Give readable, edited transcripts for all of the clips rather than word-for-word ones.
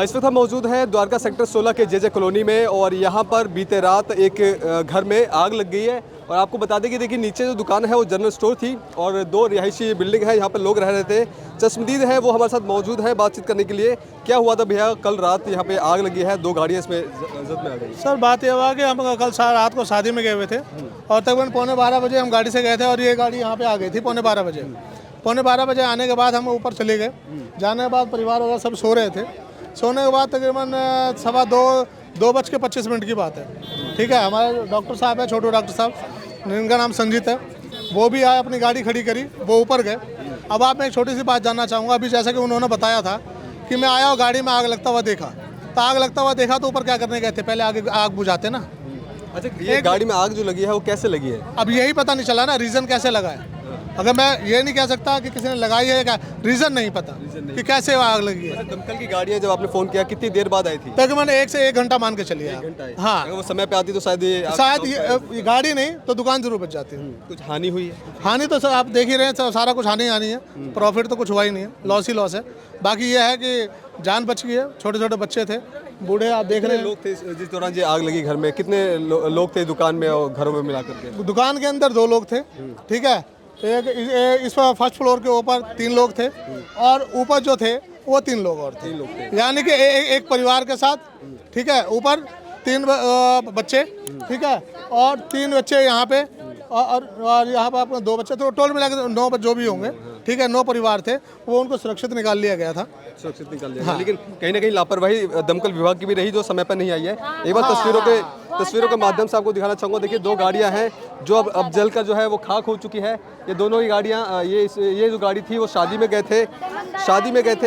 इस वक्त हम मौजूद हैं द्वारका सेक्टर 16 के जे कॉलोनी में और यहाँ पर बीते रात एक घर में आग लग गई है। और आपको बता दें कि देखिए नीचे जो दुकान है वो जनरल स्टोर थी और दो रिहायशी बिल्डिंग है, यहाँ पर लोग रह रहे थे। चश्मदीद है वो हमारे साथ मौजूद है बातचीत करने के लिए। क्या हुआ था भैया, कल रात यहाँ पे आग लगी है, दो गाड़ियाँ इसमें जद में आ गई। सर बात यह हुआ कि हम कल रात को शादी में गए हुए थे और तकरीबन 11:45 बजे हम गाड़ी से गए थे और ये गाड़ी यहाँ पे आ गई थी 11:45 बजे। 11:45 बजे आने के बाद हम ऊपर चले गए। जाने के बाद परिवार वगैरह सब सो रहे थे। सोने के बाद तकरीबन 2:25 की बात है। ठीक है, हमारे डॉक्टर साहब है, छोटू डॉक्टर साहब, जिनका नाम संजीत है, वो भी आए, अपनी गाड़ी खड़ी करी, वो ऊपर गए। अब आप मैं एक छोटी सी बात जानना चाहूँगा। अभी जैसा कि उन्होंने बताया था कि मैं आया और गाड़ी में आग लगता हुआ देखा, तो आग लगता हुआ देखा तो ऊपर क्या करने गए थे, पहले आगे आग बुझाते ना। अच्छा, ये गाड़ी में आग जो लगी है वो कैसे लगी है? अब यही पता नहीं चला ना रीज़न कैसे लगा है। अगर मैं ये नहीं कह सकता कि किसी ने लगाई है, क्या रीज़न नहीं पता कि कैसे आग लगी है। दमकल की गाड़ियाँ जब आपने फ़ोन किया कितनी देर बाद आई थी? तकरीबन 1 से 1 घंटा मान के चलिए। हाँ, अगर वो समय पे आती तो शायद ये गाड़ी नहीं तो दुकान जरूर बच जाती है। कुछ हानि हुई है? हानि तो सर आप देख ही रहे हैं, सारा कुछ हानि है। प्रॉफिट तो कुछ हुआ ही नहीं है, लॉस ही लॉस है। बाकी ये है कि जान बच गई है। छोटे छोटे बच्चे थे, बूढ़े आप देख रहे हैं। लोग थे जिस दौरान ये आग लगी घर में? कितने लोग थे दुकान में और घरों में मिला करके? दुकान के अंदर 2 लोग थे। ठीक है, एक इस फर्स्ट फ्लोर के ऊपर 3 लोग थे और ऊपर जो थे वो 3 लोग और थे। यानी कि एक परिवार के साथ। ठीक है, ऊपर 3 बच्चे। ठीक है, और 3 बच्चे यहाँ पे और यहाँ पर अपने 2 बच्चे, तो टोटल मिला के 9 जो भी होंगे। ठीक है, 9 परिवार थे, वो उनको सुरक्षित निकाल लिया गया था। सुरक्षित निकाल लिया। हाँ। लेकिन कहीं ना कहीं लापरवाही दमकल विभाग की भी रही जो समय पर नहीं आई है। एक बार तस्वीरों के माध्यम से आपको दिखाना चाहूँगा। देखिए 2 गाड़ियाँ हैं जो अब जलकर जो है वो खाक हो चुकी है। ये दोनों ही गाड़ियाँ, ये जो गाड़ी थी वो शादी में गए थे।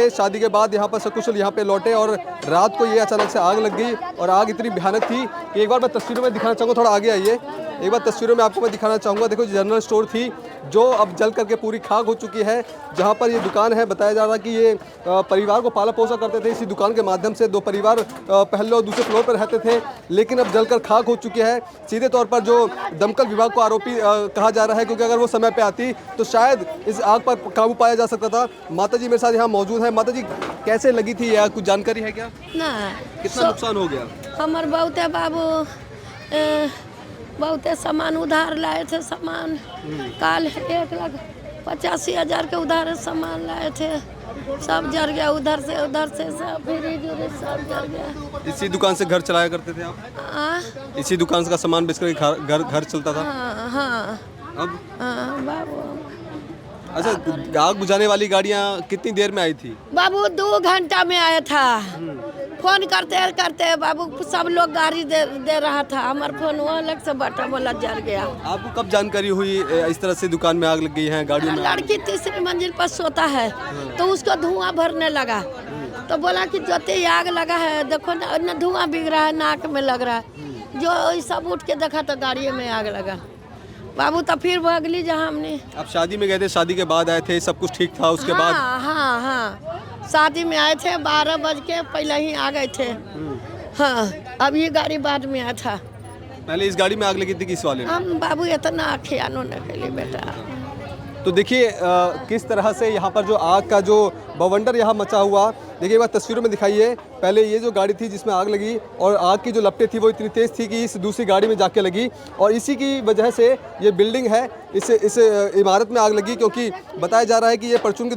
शादी के बाद यहाँ पर सकुशल यहाँ पे लौटे और रात को ये अचानक से आग लग गई और आग इतनी भयानक थी कि एक बार मैं तस्वीरों में दिखाना चाहूँगा। थोड़ा आगे आइए, एक बार तस्वीरों में आपको मैं दिखाना चाहूँगा। देखो जनरल स्टोर थी जो अब जल करके पूरी खाक हो चुकी है। जहाँ पर ये दुकान है, बताया जा रहा है कि ये परिवार को पाला पोसा करते थे इसी दुकान के माध्यम से। 2 परिवार पहले और दूसरे फ्लोर पर रहते थे, लेकिन अब जलकर खाक हो चुकी है। सीधे तौर पर जो दमकल विभाग को आरोपी कहा जा रहा है, क्योंकि अगर वो समय पे आती तो शायद इस आग पर काबू पाया जा सकता था। माता जी मेरे साथ यहाँ मौजूद है। माता जी, कैसे लगी थी या कुछ जानकारी है क्या? ना, कितना नुकसान हो गया? हमारे बहुते बाबू बहुते सामान उधार लाए थे। सामान काल 1,85,000 के उधार सामान लाए थे, सब जल गया। उधर से सब फ्रिज सब जल गया। इसी दुकान से घर चलाया करते थे आप? इसी दुकान का सामान बेचकर घर चलता था? हाँ। अब बाबू, अच्छा, आग बुझाने वाली गाड़ियाँ कितनी देर में आई थी? बाबू 2 घंटा में आया था। फोन करते बाबू सब लोग गाड़ी दे रहा था, हमारा फोन वो अलग से बटन वाला जल गया। आपको कब जानकारी हुई इस तरह से दुकान में आग लग गई है? गाड़ी में लड़की 3री मंजिल पर सोता है तो उसको धुआं भरने लगा, तो बोला कि जोते ही आग लगा है, देखो ना धुआं बिग रहा है, नाक में लग रहा है। जो सब उठ के देखा तो गाड़ी में आग लगा। बाबू तो फिर भागली जहाँ हमने। आप शादी में गए थे, शादी के बाद आए थे, सब कुछ ठीक था उसके बाद? हाँ, शादी में आए थे, 12 बज के पहले ही आ गए थे। हाँ, अब ये गाड़ी बाद में आया था। पहले इस गाड़ी में आग लगी थी किस वाले में? हम बाबू इतना खियानो न खेली बेटा। तो देखिए किस तरह से यहाँ पर जो आग का जो बवंडर यहाँ मचा हुआ, देखिए एक बार तस्वीरों में दिखाइए। पहले ये जो गाड़ी थी जिसमें आग लगी और आग की जो लपटें थी वो इतनी तेज़ थी कि इस दूसरी गाड़ी में जाके लगी और इसी की वजह से ये बिल्डिंग है, इस इमारत में आग लगी। क्योंकि बताया जा रहा है कि ये परचून की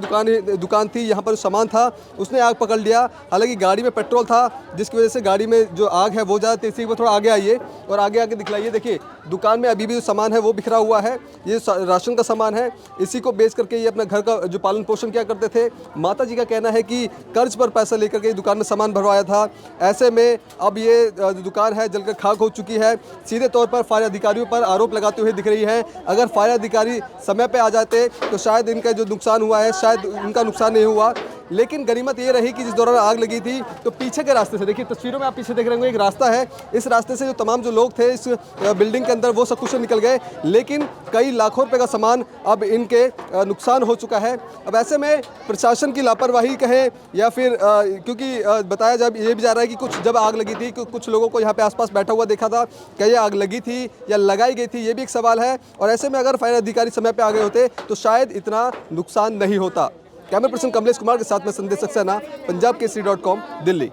दुकान थी, यहाँ पर जो सामान था उसने आग पकड़ लिया। हालांकि गाड़ी में पेट्रोल था जिसकी वजह से गाड़ी में जो आग है वो ज़्यादा तेज़ थी। वो थोड़ा आगे आइए और आगे दिखलाइए। देखिए दुकान में अभी भी जो सामान है वो बिखरा हुआ है, ये राशन का सामान है, इसी को बेच करके ये अपना घर का जो पालन पोषण किया करते थे। माता जी का कहना है कि कर्ज पर पैसा लेकर के दुकान में सामान भरवाया था। ऐसे में अब ये दुकान है जलकर खाक हो चुकी है। सीधे तौर पर फायर अधिकारियों पर आरोप लगाते हुए दिख रही है। अगर फायर अधिकारी समय पे आ जाते तो शायद इनका जो नुकसान हुआ है शायद इनका नुकसान नहीं हुआ। लेकिन गनीमत ये रही कि जिस दौरान आग लगी थी तो पीछे के रास्ते से, देखिए तस्वीरों में आप पीछे देख रहे होंगे, एक रास्ता है, इस रास्ते से जो तमाम जो लोग थे इस बिल्डिंग के अंदर वो सकुशल निकल गए। लेकिन कई लाखों रुपए का सामान अब इनके नुकसान हो चुका है। अब ऐसे में प्रशासन की लापरवाही कहें या फिर क्योंकि बताया जब ये भी जा रहा है कि कुछ जब आग लगी थी कुछ लोगों को यहाँ पे आसपास बैठा हुआ देखा था, क्या ये आग लगी थी या लगाई गई थी, ये भी एक सवाल है। और ऐसे में अगर फायर अधिकारी समय पे आ गए होते तो शायद इतना नुकसान नहीं होता। कैमरा पर्सन कमलेश कुमार के साथ में संदेश सक्सेना, पंजाब केसरी.com, दिल्ली।